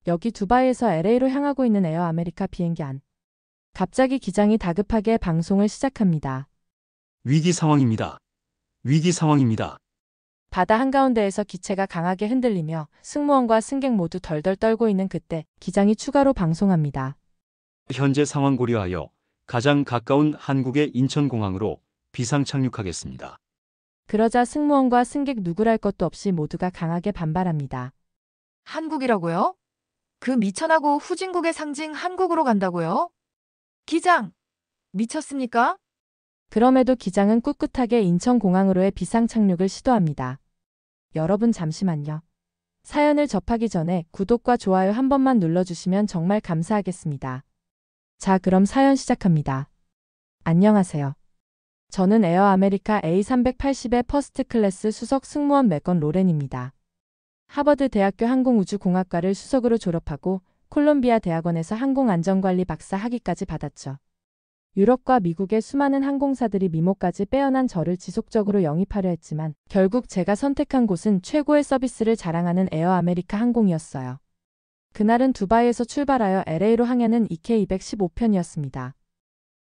여기 두바이에서 LA로 향하고 있는 에어 아메리카 비행기 안. 갑자기 기장이 다급하게 방송을 시작합니다. 위기 상황입니다. 위기 상황입니다. 바다 한가운데에서 기체가 강하게 흔들리며 승무원과 승객 모두 덜덜 떨고 있는 그때 기장이 추가로 방송합니다. 현재 상황 고려하여 가장 가까운 한국의 인천공항으로 비상 착륙하겠습니다. 그러자 승무원과 승객 누구랄 것도 없이 모두가 강하게 반발합니다. 한국이라고요? 그 미천하고 후진국의 상징 한국으로 간다고요? 기장, 미쳤습니까? 그럼에도 기장은 꿋꿋하게 인천공항으로의 비상 착륙을 시도합니다. 여러분 잠시만요. 사연을 접하기 전에 구독과 좋아요 한 번만 눌러주시면 정말 감사하겠습니다. 자, 그럼 사연 시작합니다. 안녕하세요. 저는 에어 아메리카 A380의 퍼스트 클래스 수석 승무원 맥건 로렌입니다. 하버드 대학교 항공우주공학과를 수석으로 졸업하고 콜롬비아 대학원에서 항공안전관리 박사 학위까지 받았죠. 유럽과 미국의 수많은 항공사들이 미모까지 빼어난 저를 지속적으로 영입하려 했지만 결국 제가 선택한 곳은 최고의 서비스를 자랑하는 에어 아메리카 항공이었어요. 그날은 두바이에서 출발하여 LA로 항해하는 EK215편이었습니다.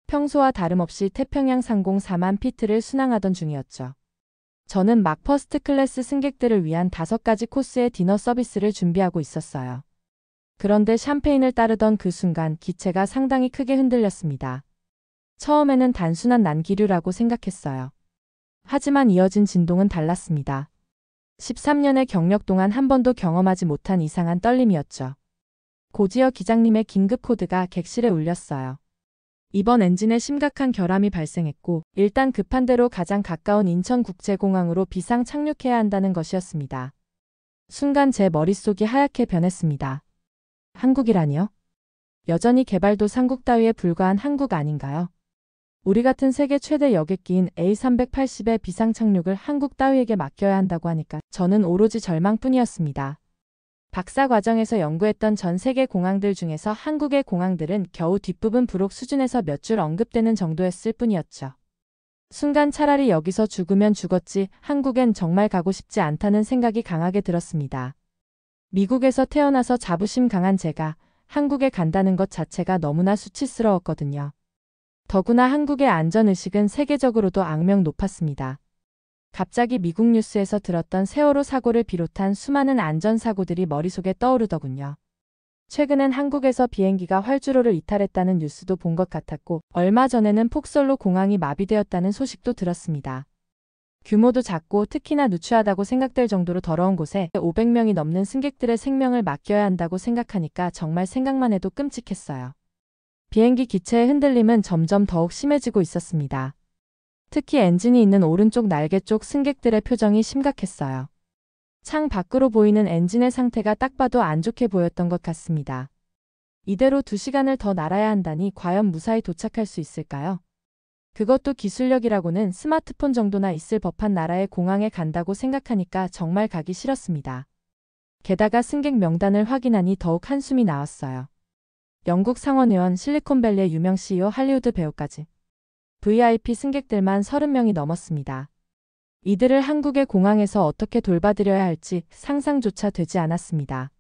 평소와 다름없이 태평양 상공 4만 피트를 순항하던 중이었죠. 저는 막 퍼스트 클래스 승객들을 위한 5가지 코스의 디너 서비스를 준비하고 있었어요. 그런데 샴페인을 따르던 그 순간 기체가 상당히 크게 흔들렸습니다. 처음에는 단순한 난기류라고 생각했어요. 하지만 이어진 진동은 달랐습니다. 13년의 경력 동안 한 번도 경험하지 못한 이상한 떨림이었죠. 곧이어 기장님의 긴급 코드가 객실에 울렸어요. 이번 엔진에 심각한 결함이 발생했고 일단 급한 대로 가장 가까운 인천국제공항으로 비상 착륙해야 한다는 것이었습니다. 순간 제 머릿속이 하얗게 변했습니다. 한국이라니요? 여전히 개발도상국 따위에 불과한 한국 아닌가요? 우리 같은 세계 최대 여객기인 A380의 비상 착륙을 한국 따위에게 맡겨야 한다고 하니까 저는 오로지 절망뿐이었습니다. 박사 과정에서 연구했던 전 세계 공항들 중에서 한국의 공항들은 겨우 뒷부분 부록 수준에서 몇 줄 언급되는 정도였을 뿐이었죠. 순간 차라리 여기서 죽으면 죽었지 한국엔 정말 가고 싶지 않다는 생각이 강하게 들었습니다. 미국에서 태어나서 자부심 강한 제가 한국에 간다는 것 자체가 너무나 수치스러웠거든요. 더구나 한국의 안전의식은 세계적으로도 악명 높았습니다. 갑자기 미국 뉴스에서 들었던 세월호 사고를 비롯한 수많은 안전사고들이 머릿속에 떠오르더군요. 최근엔 한국에서 비행기가 활주로를 이탈했다는 뉴스도 본 것 같았고 얼마 전에는 폭설로 공항이 마비되었다는 소식도 들었습니다. 규모도 작고 특히나 누추하다고 생각될 정도로 더러운 곳에 500명이 넘는 승객들의 생명을 맡겨야 한다고 생각하니까 정말 생각만 해도 끔찍했어요. 비행기 기체의 흔들림은 점점 더욱 심해지고 있었습니다. 특히 엔진이 있는 오른쪽 날개 쪽 승객들의 표정이 심각했어요. 창 밖으로 보이는 엔진의 상태가 딱 봐도 안 좋게 보였던 것 같습니다. 이대로 2시간을 더 날아야 한다니 과연 무사히 도착할 수 있을까요? 그것도 기술력이라고는 스마트폰 정도나 있을 법한 나라의 공항에 간다고 생각하니까 정말 가기 싫었습니다. 게다가 승객 명단을 확인하니 더욱 한숨이 나왔어요. 영국 상원의원, 실리콘밸리의 유명 CEO, 할리우드 배우까지. VIP 승객들만 30명이 넘었습니다. 이들을 한국의 공항에서 어떻게 돌봐드려야 할지 상상조차 되지 않았습니다.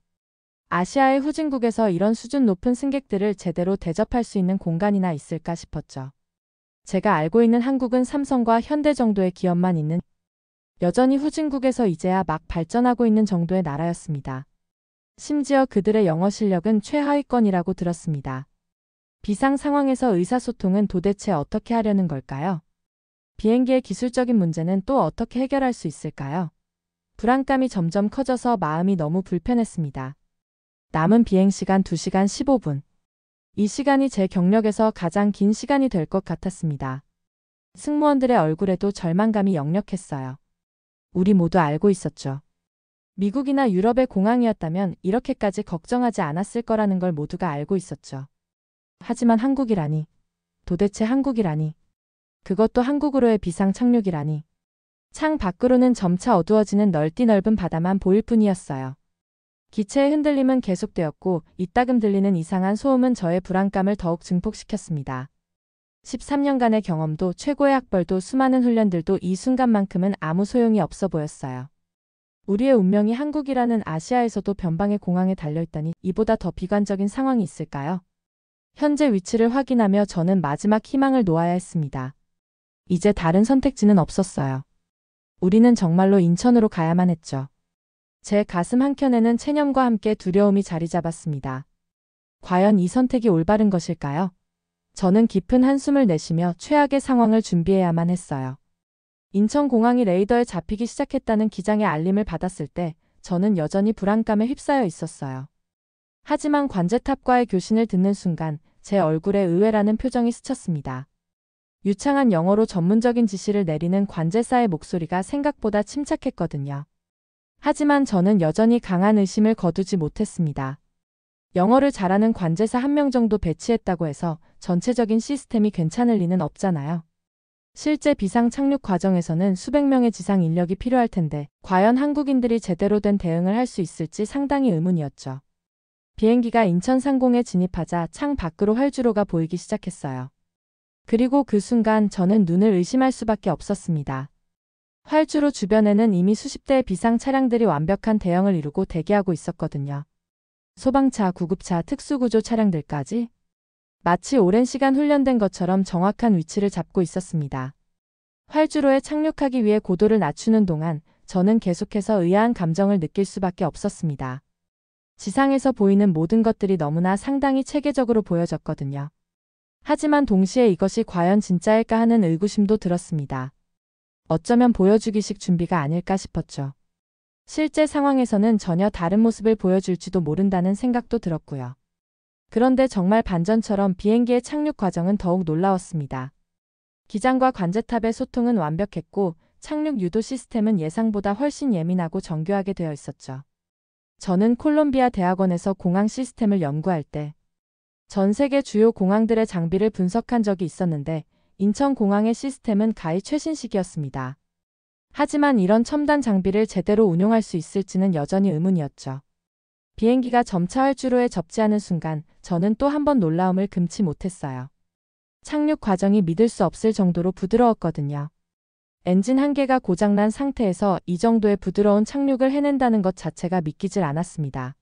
아시아의 후진국에서 이런 수준 높은 승객들을 제대로 대접할 수 있는 공간이나 있을까 싶었죠. 제가 알고 있는 한국은 삼성과 현대 정도의 기업만 있는 여전히 후진국에서 이제야 막 발전하고 있는 정도의 나라였습니다. 심지어 그들의 영어 실력은 최하위권이라고 들었습니다. 비상 상황에서 의사소통은 도대체 어떻게 하려는 걸까요? 비행기의 기술적인 문제는 또 어떻게 해결할 수 있을까요? 불안감이 점점 커져서 마음이 너무 불편했습니다. 남은 비행시간 2시간 15분. 이 시간이 제 경력에서 가장 긴 시간이 될 것 같았습니다. 승무원들의 얼굴에도 절망감이 역력했어요. 우리 모두 알고 있었죠. 미국이나 유럽의 공항이었다면 이렇게까지 걱정하지 않았을 거라는 걸 모두가 알고 있었죠. 하지만 한국이라니. 도대체 한국이라니. 그것도 한국으로의 비상 착륙이라니. 창 밖으로는 점차 어두워지는 넓은 바다만 보일 뿐이었어요. 기체의 흔들림은 계속되었고 이따금 들리는 이상한 소음은 저의 불안감을 더욱 증폭시켰습니다. 13년간의 경험도 최고의 학벌도 수많은 훈련들도 이 순간만큼은 아무 소용이 없어 보였어요. 우리의 운명이 한국이라는 아시아에서도 변방의 공항에 달려있다니 이보다 더 비관적인 상황이 있을까요? 현재 위치를 확인하며 저는 마지막 희망을 놓아야 했습니다. 이제 다른 선택지는 없었어요. 우리는 정말로 인천으로 가야만 했죠. 제 가슴 한켠에는 체념과 함께 두려움이 자리 잡았습니다. 과연 이 선택이 올바른 것일까요? 저는 깊은 한숨을 내쉬며 최악의 상황을 준비해야만 했어요. 인천공항이 레이더에 잡히기 시작했다는 기장의 알림을 받았을 때 저는 여전히 불안감에 휩싸여 있었어요. 하지만 관제탑과의 교신을 듣는 순간 제 얼굴에 의외라는 표정이 스쳤습니다. 유창한 영어로 전문적인 지시를 내리는 관제사의 목소리가 생각보다 침착했거든요. 하지만 저는 여전히 강한 의심을 거두지 못했습니다. 영어를 잘하는 관제사 1명 정도 배치했다고 해서 전체적인 시스템이 괜찮을 리는 없잖아요. 실제 비상 착륙 과정에서는 수백 명의 지상 인력이 필요할 텐데 과연 한국인들이 제대로 된 대응을 할 수 있을지 상당히 의문이었죠. 비행기가 인천 상공에 진입하자 창 밖으로 활주로가 보이기 시작했어요. 그리고 그 순간 저는 눈을 의심할 수밖에 없었습니다. 활주로 주변에는 이미 수십 대의 비상 차량들이 완벽한 대형을 이루고 대기하고 있었거든요. 소방차, 구급차, 특수구조 차량들까지 마치 오랜 시간 훈련된 것처럼 정확한 위치를 잡고 있었습니다. 활주로에 착륙하기 위해 고도를 낮추는 동안 저는 계속해서 의아한 감정을 느낄 수밖에 없었습니다. 지상에서 보이는 모든 것들이 너무나 상당히 체계적으로 보여졌거든요. 하지만 동시에 이것이 과연 진짜일까 하는 의구심도 들었습니다. 어쩌면 보여주기식 준비가 아닐까 싶었죠. 실제 상황에서는 전혀 다른 모습을 보여줄지도 모른다는 생각도 들었고요. 그런데 정말 반전처럼 비행기의 착륙 과정은 더욱 놀라웠습니다. 기장과 관제탑의 소통은 완벽했고 착륙 유도 시스템은 예상보다 훨씬 예민하고 정교하게 되어 있었죠. 저는 콜롬비아 대학원에서 공항 시스템을 연구할 때 전 세계 주요 공항들의 장비를 분석한 적이 있었는데 인천공항의 시스템은 가히 최신식이었습니다. 하지만 이런 첨단 장비를 제대로 운용할 수 있을지는 여전히 의문이었죠. 비행기가 점차 활주로에 접지하는 순간 저는 또 한 번 놀라움을 금치 못했어요. 착륙 과정이 믿을 수 없을 정도로 부드러웠거든요. 엔진 한 개가 고장난 상태에서 이 정도의 부드러운 착륙을 해낸다는 것 자체가 믿기질 않았습니다.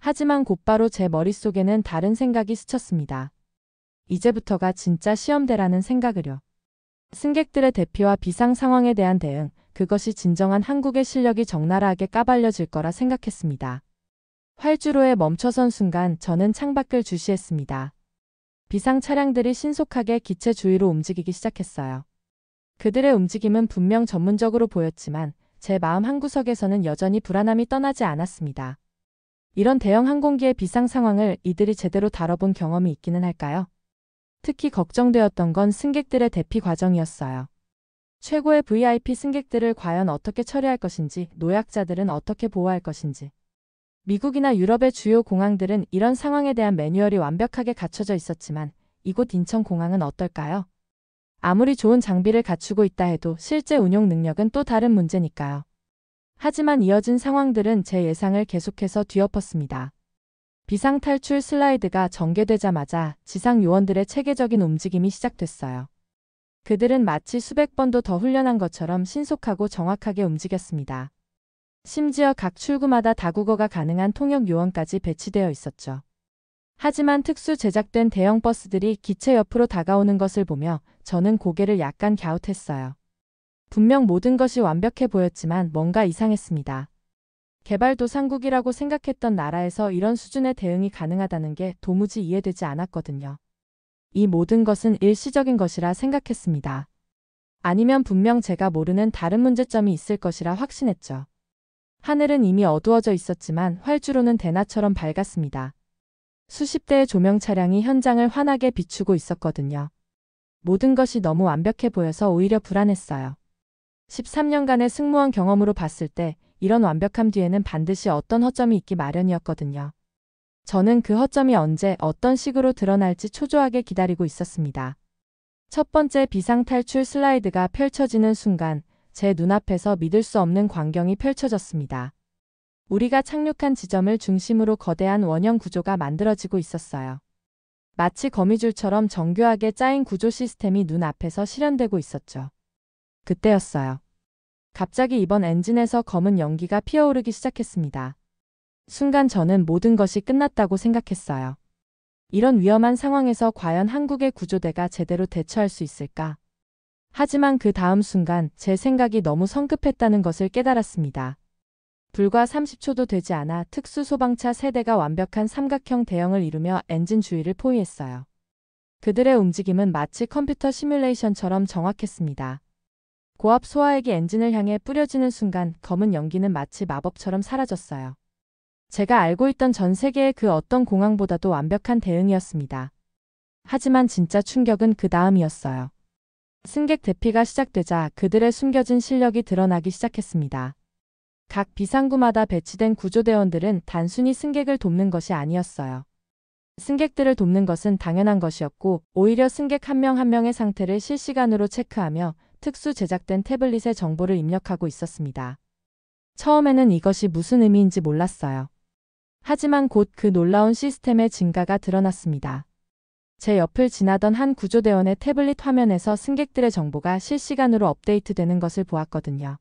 하지만 곧바로 제 머릿속에는 다른 생각이 스쳤습니다. 이제부터가 진짜 시험대라는 생각을요. 승객들의 대피와 비상 상황에 대한 대응, 그것이 진정한 한국의 실력이 적나라하게 까발려질 거라 생각했습니다. 활주로에 멈춰선 순간 저는 창밖을 주시했습니다. 비상 차량들이 신속하게 기체 주위로 움직이기 시작했어요. 그들의 움직임은 분명 전문적으로 보였지만 제 마음 한구석에서는 여전히 불안함이 떠나지 않았습니다. 이런 대형 항공기의 비상 상황을 이들이 제대로 다뤄본 경험이 있기는 할까요? 특히 걱정되었던 건 승객들의 대피 과정이었어요. 최고의 VIP 승객들을 과연 어떻게 처리할 것인지, 노약자들은 어떻게 보호할 것인지. 미국이나 유럽의 주요 공항들은 이런 상황에 대한 매뉴얼이 완벽하게 갖춰져 있었지만 이곳 인천공항은 어떨까요? 아무리 좋은 장비를 갖추고 있다 해도 실제 운용 능력은 또 다른 문제니까요. 하지만 이어진 상황들은 제 예상을 계속해서 뒤엎었습니다. 비상탈출 슬라이드가 전개되자마자 지상 요원들의 체계적인 움직임이 시작됐어요. 그들은 마치 수백 번도 더 훈련한 것처럼 신속하고 정확하게 움직였습니다. 심지어 각 출구마다 다국어가 가능한 통역 요원까지 배치되어 있었죠. 하지만 특수 제작된 대형 버스들이 기체 옆으로 다가오는 것을 보며 저는 고개를 약간 갸웃했어요. 분명 모든 것이 완벽해 보였지만 뭔가 이상했습니다. 개발도상국이라고 생각했던 나라에서 이런 수준의 대응이 가능하다는 게 도무지 이해되지 않았거든요. 이 모든 것은 일시적인 것이라 생각했습니다. 아니면 분명 제가 모르는 다른 문제점이 있을 것이라 확신했죠. 하늘은 이미 어두워져 있었지만 활주로는 대낮처럼 밝았습니다. 수십 대의 조명 차량이 현장을 환하게 비추고 있었거든요. 모든 것이 너무 완벽해 보여서 오히려 불안했어요. 13년간의 승무원 경험으로 봤을 때 이런 완벽함 뒤에는 반드시 어떤 허점이 있기 마련이었거든요. 저는 그 허점이 언제 어떤 식으로 드러날지 초조하게 기다리고 있었습니다. 첫 번째 비상탈출 슬라이드가 펼쳐지는 순간 제 눈앞에서 믿을 수 없는 광경이 펼쳐졌습니다. 우리가 착륙한 지점을 중심으로 거대한 원형 구조가 만들어지고 있었어요. 마치 거미줄처럼 정교하게 짜인 구조 시스템이 눈앞에서 실현되고 있었죠. 그때였어요. 갑자기 이번 엔진에서 검은 연기가 피어오르기 시작했습니다. 순간 저는 모든 것이 끝났다고 생각했어요. 이런 위험한 상황에서 과연 한국의 구조대가 제대로 대처할 수 있을까? 하지만 그 다음 순간 제 생각이 너무 성급했다는 것을 깨달았습니다. 불과 30초도 되지 않아 특수 소방차 3대가 완벽한 삼각형 대형을 이루며 엔진 주위를 포위했어요. 그들의 움직임은 마치 컴퓨터 시뮬레이션처럼 정확했습니다. 고압 소화액이 엔진을 향해 뿌려지는 순간 검은 연기는 마치 마법처럼 사라졌어요. 제가 알고 있던 전 세계의 그 어떤 공항보다도 완벽한 대응이었습니다. 하지만 진짜 충격은 그 다음이었어요. 승객 대피가 시작되자 그들의 숨겨진 실력이 드러나기 시작했습니다. 각 비상구마다 배치된 구조대원들은 단순히 승객을 돕는 것이 아니었어요. 승객들을 돕는 것은 당연한 것이었고 오히려 승객 한 명 한 명의 상태를 실시간으로 체크하며 특수 제작된 태블릿에 정보를 입력하고 있었습니다. 처음에는 이것이 무슨 의미인지 몰랐어요. 하지만 곧 그 놀라운 시스템의 진가가 드러났습니다. 제 옆을 지나던 한 구조대원의 태블릿 화면에서 승객들의 정보가 실시간으로 업데이트되는 것을 보았거든요.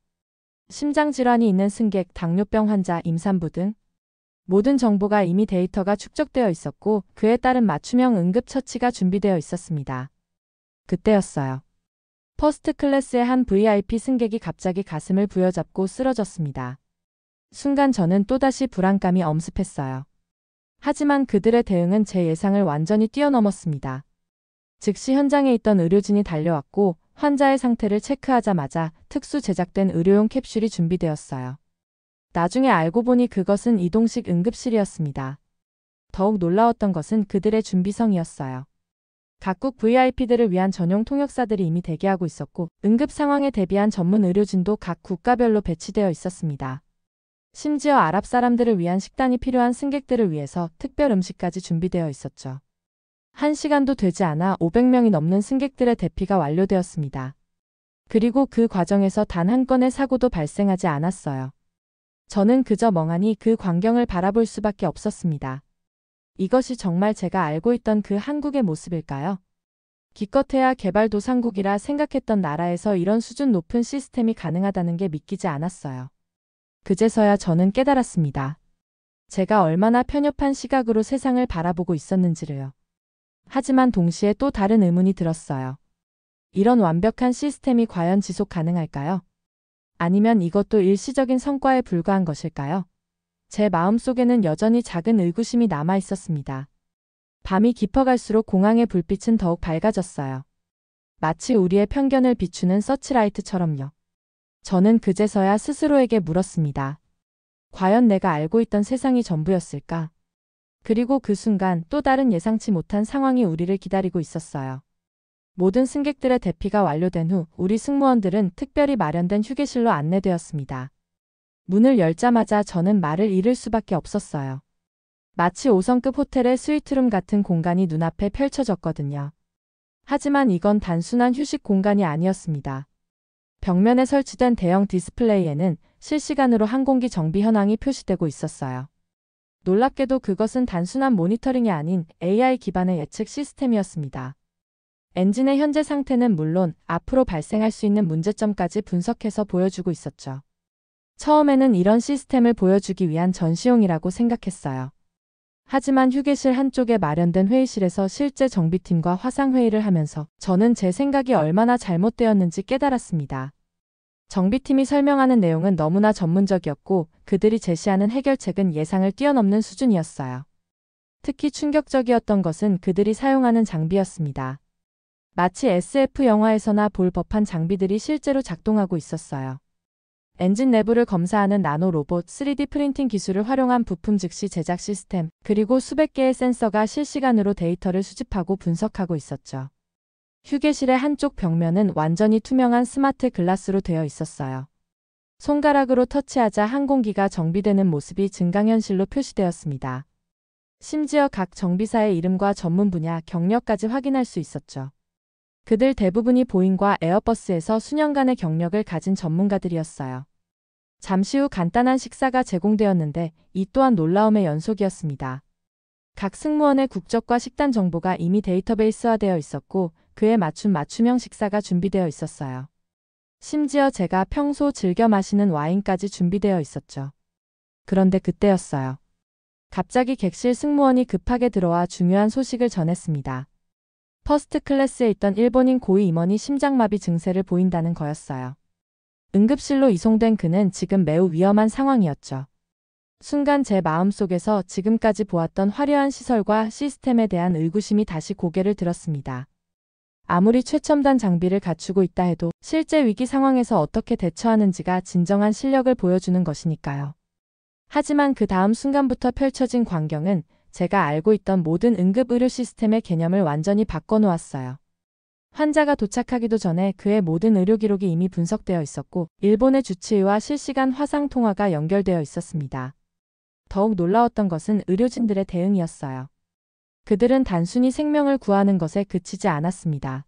심장질환이 있는 승객, 당뇨병 환자, 임산부 등 모든 정보가 이미 데이터가 축적되어 있었고 그에 따른 맞춤형 응급처치가 준비되어 있었습니다. 그때였어요. 퍼스트 클래스의 한 VIP 승객이 갑자기 가슴을 부여잡고 쓰러졌습니다. 순간 저는 또다시 불안감이 엄습했어요. 하지만 그들의 대응은 제 예상을 완전히 뛰어넘었습니다. 즉시 현장에 있던 의료진이 달려왔고 환자의 상태를 체크하자마자 특수 제작된 의료용 캡슐이 준비되었어요. 나중에 알고 보니 그것은 이동식 응급실이었습니다. 더욱 놀라웠던 것은 그들의 준비성이었어요. 각국 VIP들을 위한 전용 통역사들이 이미 대기하고 있었고 응급 상황에 대비한 전문 의료진도 각 국가별로 배치되어 있었습니다. 심지어 아랍 사람들을 위한 식단이 필요한 승객들을 위해서 특별 음식까지 준비되어 있었죠. 1시간도 되지 않아 500명이 넘는 승객들의 대피가 완료되었습니다. 그리고 그 과정에서 단 한 건의 사고도 발생하지 않았어요. 저는 그저 멍하니 그 광경을 바라볼 수밖에 없었습니다. 이것이 정말 제가 알고 있던 그 한국의 모습일까요? 기껏해야 개발도상국이라 생각했던 나라에서 이런 수준 높은 시스템이 가능하다는 게 믿기지 않았어요. 그제서야 저는 깨달았습니다. 제가 얼마나 편협한 시각으로 세상을 바라보고 있었는지를요. 하지만 동시에 또 다른 의문이 들었어요. 이런 완벽한 시스템이 과연 지속 가능할까요? 아니면 이것도 일시적인 성과에 불과한 것일까요? 제 마음속에는 여전히 작은 의구심이 남아 있었습니다. 밤이 깊어갈수록 공항의 불빛은 더욱 밝아졌어요. 마치 우리의 편견을 비추는 서치라이트처럼요. 저는 그제서야 스스로에게 물었습니다. 과연 내가 알고 있던 세상이 전부였을까? 그리고 그 순간 또 다른 예상치 못한 상황이 우리를 기다리고 있었어요. 모든 승객들의 대피가 완료된 후 우리 승무원들은 특별히 마련된 휴게실로 안내되었습니다. 문을 열자마자 저는 말을 잃을 수밖에 없었어요. 마치 5성급 호텔의 스위트룸 같은 공간이 눈앞에 펼쳐졌거든요. 하지만 이건 단순한 휴식 공간이 아니었습니다. 벽면에 설치된 대형 디스플레이에는 실시간으로 항공기 정비 현황이 표시되고 있었어요. 놀랍게도 그것은 단순한 모니터링이 아닌 AI 기반의 예측 시스템이었습니다. 엔진의 현재 상태는 물론 앞으로 발생할 수 있는 문제점까지 분석해서 보여주고 있었죠. 처음에는 이런 시스템을 보여주기 위한 전시용이라고 생각했어요. 하지만 휴게실 한쪽에 마련된 회의실에서 실제 정비팀과 화상회의를 하면서 저는 제 생각이 얼마나 잘못되었는지 깨달았습니다. 정비팀이 설명하는 내용은 너무나 전문적이었고 그들이 제시하는 해결책은 예상을 뛰어넘는 수준이었어요. 특히 충격적이었던 것은 그들이 사용하는 장비였습니다. 마치 SF 영화에서나 볼 법한 장비들이 실제로 작동하고 있었어요. 엔진 내부를 검사하는 나노 로봇, 3D 프린팅 기술을 활용한 부품 즉시 제작 시스템, 그리고 수백 개의 센서가 실시간으로 데이터를 수집하고 분석하고 있었죠. 휴게실의 한쪽 벽면은 완전히 투명한 스마트 글라스로 되어 있었어요. 손가락으로 터치하자 항공기가 정비되는 모습이 증강현실로 표시되었습니다. 심지어 각 정비사의 이름과 전문 분야, 경력까지 확인할 수 있었죠. 그들 대부분이 보잉과 에어버스에서 수년간의 경력을 가진 전문가들이었어요. 잠시 후 간단한 식사가 제공되었는데 이 또한 놀라움의 연속이었습니다. 각 승무원의 국적과 식단 정보가 이미 데이터베이스화되어 있었고 그에 맞춘 맞춤형 식사가 준비되어 있었어요. 심지어 제가 평소 즐겨 마시는 와인까지 준비되어 있었죠. 그런데 그때였어요. 갑자기 객실 승무원이 급하게 들어와 중요한 소식을 전했습니다. 퍼스트 클래스에 있던 일본인 고위 임원이 심장마비 증세를 보인다는 거였어요. 응급실로 이송된 그는 지금 매우 위험한 상황이었죠. 순간 제 마음속에서 지금까지 보았던 화려한 시설과 시스템에 대한 의구심이 다시 고개를 들었습니다. 아무리 최첨단 장비를 갖추고 있다 해도 실제 위기 상황에서 어떻게 대처하는지가 진정한 실력을 보여주는 것이니까요. 하지만 그 다음 순간부터 펼쳐진 광경은 제가 알고 있던 모든 응급의료 시스템의 개념을 완전히 바꿔놓았어요. 환자가 도착하기도 전에 그의 모든 의료 기록이 이미 분석되어 있었고 일본의 주치의와 실시간 화상 통화가 연결되어 있었습니다. 더욱 놀라웠던 것은 의료진들의 대응이었어요. 그들은 단순히 생명을 구하는 것에 그치지 않았습니다.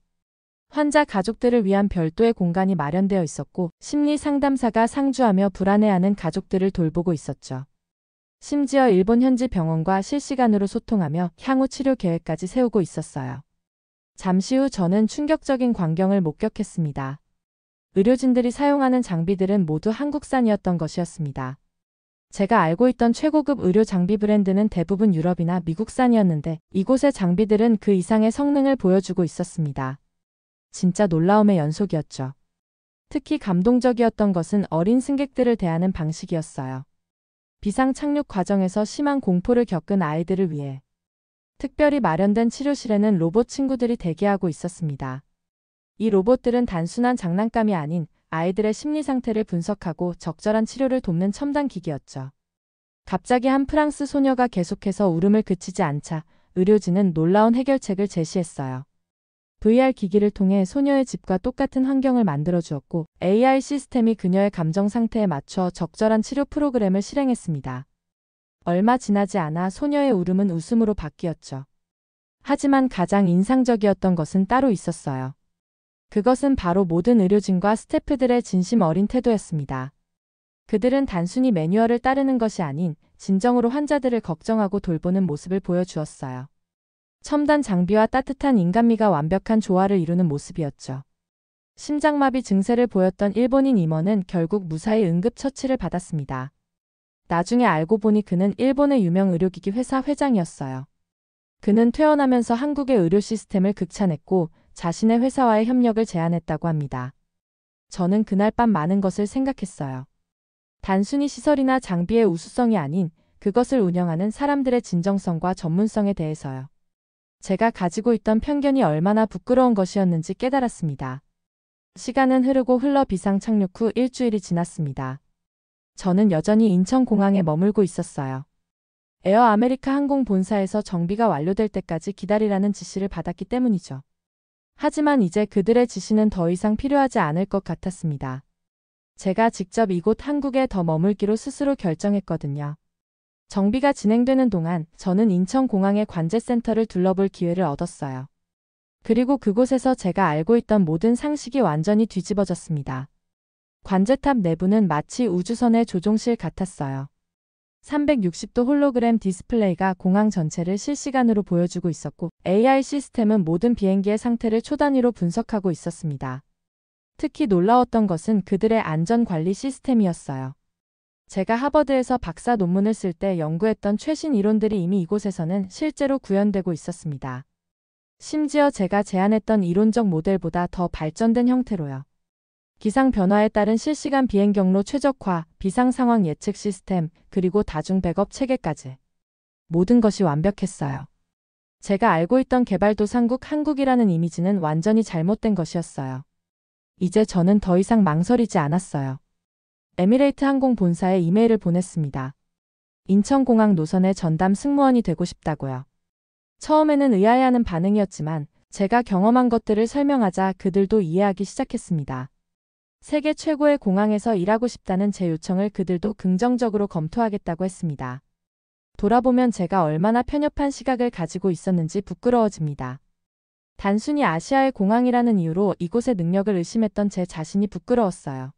환자 가족들을 위한 별도의 공간이 마련되어 있었고 심리 상담사가 상주하며 불안해하는 가족들을 돌보고 있었죠. 심지어 일본 현지 병원과 실시간으로 소통하며 향후 치료 계획까지 세우고 있었어요. 잠시 후 저는 충격적인 광경을 목격했습니다. 의료진들이 사용하는 장비들은 모두 한국산이었던 것이었습니다. 제가 알고 있던 최고급 의료 장비 브랜드는 대부분 유럽이나 미국산이었는데 이곳의 장비들은 그 이상의 성능을 보여주고 있었습니다. 진짜 놀라움의 연속이었죠. 특히 감동적이었던 것은 어린 승객들을 대하는 방식이었어요. 비상 착륙 과정에서 심한 공포를 겪은 아이들을 위해 특별히 마련된 치료실에는 로봇 친구들이 대기하고 있었습니다. 이 로봇들은 단순한 장난감이 아닌 아이들의 심리 상태를 분석하고 적절한 치료를 돕는 첨단 기기였죠. 갑자기 한 프랑스 소녀가 계속해서 울음을 그치지 않자 의료진은 놀라운 해결책을 제시했어요. VR 기기를 통해 소녀의 집과 똑같은 환경을 만들어 주었고 AI 시스템이 그녀의 감정 상태에 맞춰 적절한 치료 프로그램을 실행했습니다. 얼마 지나지 않아 소녀의 울음은 웃음으로 바뀌었죠. 하지만 가장 인상적이었던 것은 따로 있었어요. 그것은 바로 모든 의료진과 스태프들의 진심 어린 태도였습니다. 그들은 단순히 매뉴얼을 따르는 것이 아닌 진정으로 환자들을 걱정하고 돌보는 모습을 보여주었어요. 첨단 장비와 따뜻한 인간미가 완벽한 조화를 이루는 모습이었죠. 심장마비 증세를 보였던 일본인 임원은 결국 무사히 응급처치를 받았습니다. 나중에 알고 보니 그는 일본의 유명 의료기기 회사 회장이었어요. 그는 퇴원하면서 한국의 의료 시스템을 극찬했고 자신의 회사와의 협력을 제안했다고 합니다. 저는 그날 밤 많은 것을 생각했어요. 단순히 시설이나 장비의 우수성이 아닌 그것을 운영하는 사람들의 진정성과 전문성에 대해서요. 제가 가지고 있던 편견이 얼마나 부끄러운 것이었는지 깨달았습니다. 시간은 흐르고 흘러 비상 착륙 후 일주일이 지났습니다. 저는 여전히 인천공항에 머물고 있었어요. 에어 아메리카 항공 본사에서 정비가 완료될 때까지 기다리라는 지시를 받았기 때문이죠. 하지만 이제 그들의 지시는 더 이상 필요하지 않을 것 같았습니다. 제가 직접 이곳 한국에 더 머물기로 스스로 결정했거든요. 정비가 진행되는 동안 저는 인천공항의 관제센터를 둘러볼 기회를 얻었어요. 그리고 그곳에서 제가 알고 있던 모든 상식이 완전히 뒤집어졌습니다. 관제탑 내부는 마치 우주선의 조종실 같았어요. 360도 홀로그램 디스플레이가 공항 전체를 실시간으로 보여주고 있었고 AI 시스템은 모든 비행기의 상태를 초단위로 분석하고 있었습니다. 특히 놀라웠던 것은 그들의 안전관리 시스템이었어요. 제가 하버드에서 박사 논문을 쓸 때 연구했던 최신 이론들이 이미 이곳에서는 실제로 구현되고 있었습니다. 심지어 제가 제안했던 이론적 모델보다 더 발전된 형태로요. 기상 변화에 따른 실시간 비행 경로 최적화, 비상 상황 예측 시스템, 그리고 다중 백업 체계까지. 모든 것이 완벽했어요. 제가 알고 있던 개발도상국 한국이라는 이미지는 완전히 잘못된 것이었어요. 이제 저는 더 이상 망설이지 않았어요. 에미레이트 항공 본사에 이메일을 보냈습니다. 인천공항 노선의 전담 승무원이 되고 싶다고요. 처음에는 의아해하는 반응이었지만 제가 경험한 것들을 설명하자 그들도 이해하기 시작했습니다. 세계 최고의 공항에서 일하고 싶다는 제 요청을 그들도 긍정적으로 검토하겠다고 했습니다. 돌아보면 제가 얼마나 편협한 시각을 가지고 있었는지 부끄러워집니다. 단순히 아시아의 공항이라는 이유로 이곳의 능력을 의심했던 제 자신이 부끄러웠어요.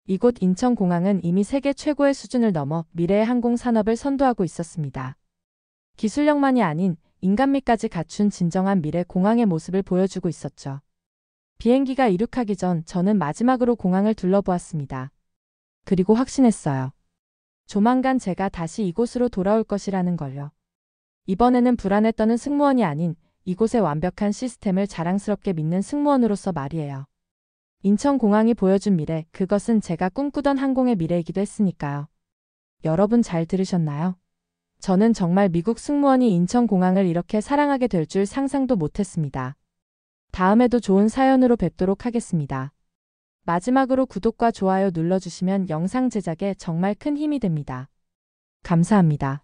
이곳 인천공항은 이미 세계 최고의 수준을 넘어 미래의 항공산업을 선도하고 있었습니다. 기술력만이 아닌 인간미까지 갖춘 진정한 미래 공항의 모습을 보여주고 있었죠. 비행기가 이륙하기 전 저는 마지막으로 공항을 둘러보았습니다. 그리고 확신했어요. 조만간 제가 다시 이곳으로 돌아올 것이라는 걸요. 이번에는 불안에 떠는 승무원이 아닌 이곳의 완벽한 시스템을 자랑스럽게 믿는 승무원으로서 말이에요. 인천공항이 보여준 미래, 그것은 제가 꿈꾸던 항공의 미래이기도 했으니까요. 여러분 잘 들으셨나요? 저는 정말 미국 승무원이 인천공항을 이렇게 사랑하게 될 줄 상상도 못했습니다. 다음에도 좋은 사연으로 뵙도록 하겠습니다. 마지막으로 구독과 좋아요 눌러주시면 영상 제작에 정말 큰 힘이 됩니다. 감사합니다.